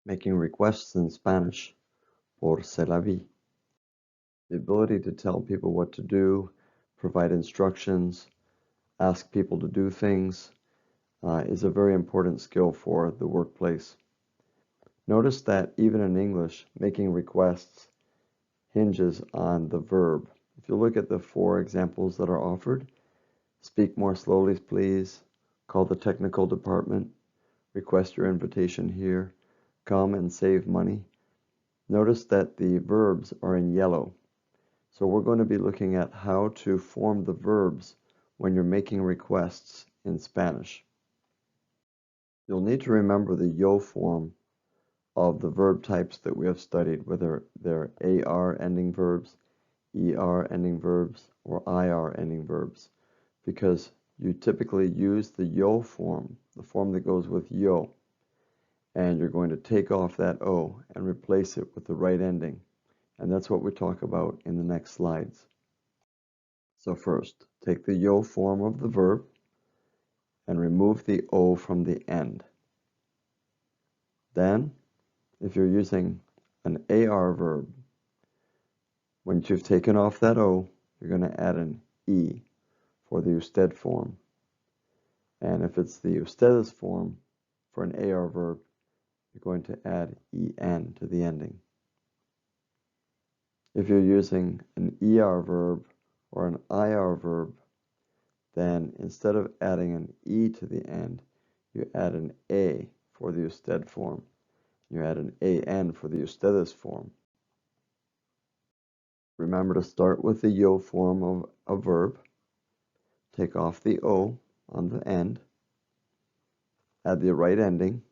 Making requests in Spanish, por se la vi. The ability to tell people what to do, provide instructions, ask people to do things is a very important skill for the workplace. Notice that even in English, making requests hinges on the verb. If you look at the 4 examples that are offered, speak more slowly, please, call the technical department, request your invitation here, come and save money. Notice that the verbs are in yellow. So we're going to be looking at how to form the verbs when you're making requests in Spanish. You'll need to remember the yo form of the verb types that we have studied, whether they're AR ending verbs, ER ending verbs, or IR ending verbs, because you typically use the yo form, the form that goes with yo, and you're going to take off that O and replace it with the right ending. And that's what we talk about in the next slides. So first, take the yo form of the verb and remove the O from the end. Then, if you're using an AR verb, once you've taken off that O, you're going to add an E for the usted form. And if it's the ustedes form for an AR verb, you're going to add EN to the ending. If you're using an ER verb or an IR verb, then instead of adding an E to the end, you add an A for the usted form. You add an AN for the ustedes form. Remember to start with the yo form of a verb, take off the O on the end, add the right ending,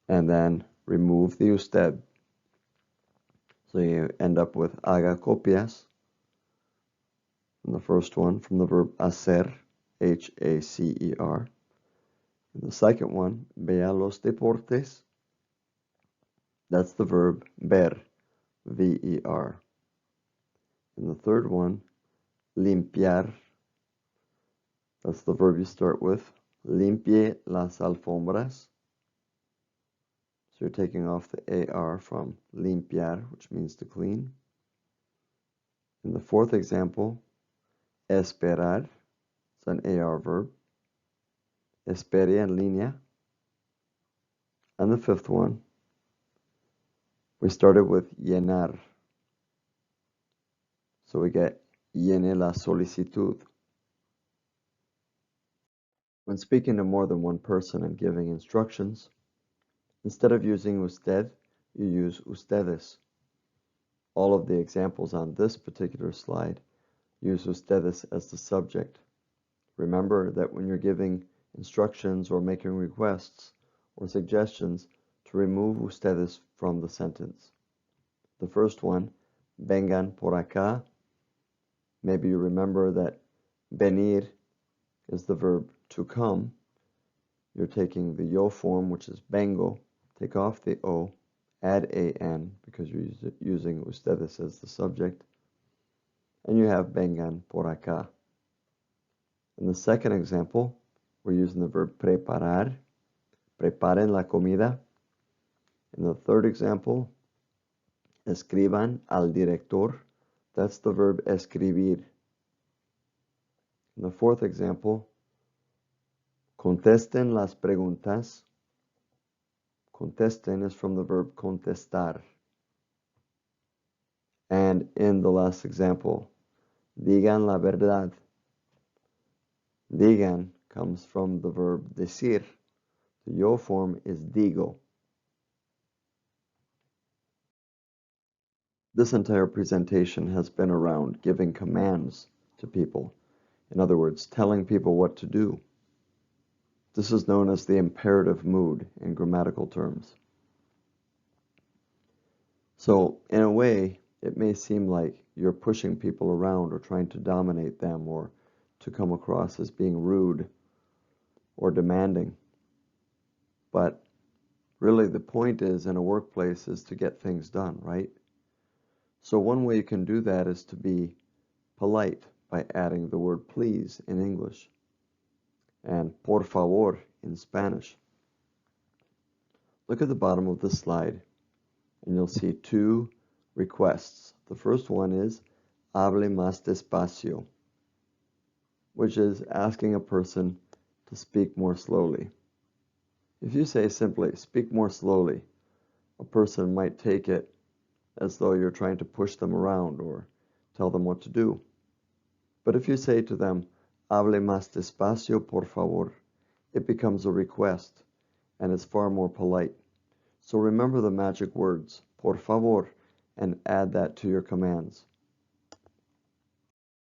and then remove the usted. So you end up with haga copias, from the first one, from the verb hacer, H-A-C-E-R. And the second one, vea los deportes, that's the verb ver, V-E-R. And the third one, limpiar, that's the verb you start with, limpie las alfombras. So you're taking off the AR from limpiar, which means to clean. In the fourth example, esperar, it's an AR verb. Espere en línea. And the fifth one, we started with llenar. So we get llene la solicitud. When speaking to more than one person and giving instructions, instead of using usted, you use ustedes. All of the examples on this particular slide use ustedes as the subject. Remember that when you're giving instructions or making requests or suggestions, to remove ustedes from the sentence. The first one, vengan por acá. Maybe you remember that venir is the verb to come. You're taking the yo form, which is vengo, take off the O, add an because you're using ustedes as the subject, and you have vengan por acá. In the second example, we're using the verb preparar, preparen la comida. In the third example, escriban al director, that's the verb escribir. In the fourth example, contesten las preguntas. Contesten is from the verb contestar. And in the last example, digan la verdad. Digan comes from the verb decir. The yo form is digo. This entire presentation has been around giving commands to people. In other words, telling people what to do. This is known as the imperative mood in grammatical terms. So, in a way, it may seem like you're pushing people around or trying to dominate them or to come across as being rude or demanding. But really, the point is in a workplace is to get things done, right? So one way you can do that is to be polite by adding the word please in English and por favor in Spanish. Look at the bottom of the slide and you'll see two requests. The first one is hable más despacio, which is asking a person to speak more slowly. If you say simply, speak more slowly, a person might take it as though you're trying to push them around or tell them what to do. But if you say to them, hable más despacio, por favor, it becomes a request and it's far more polite. So remember the magic words, por favor, and add that to your commands.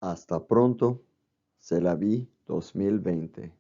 Hasta pronto, c'est la vie 2020.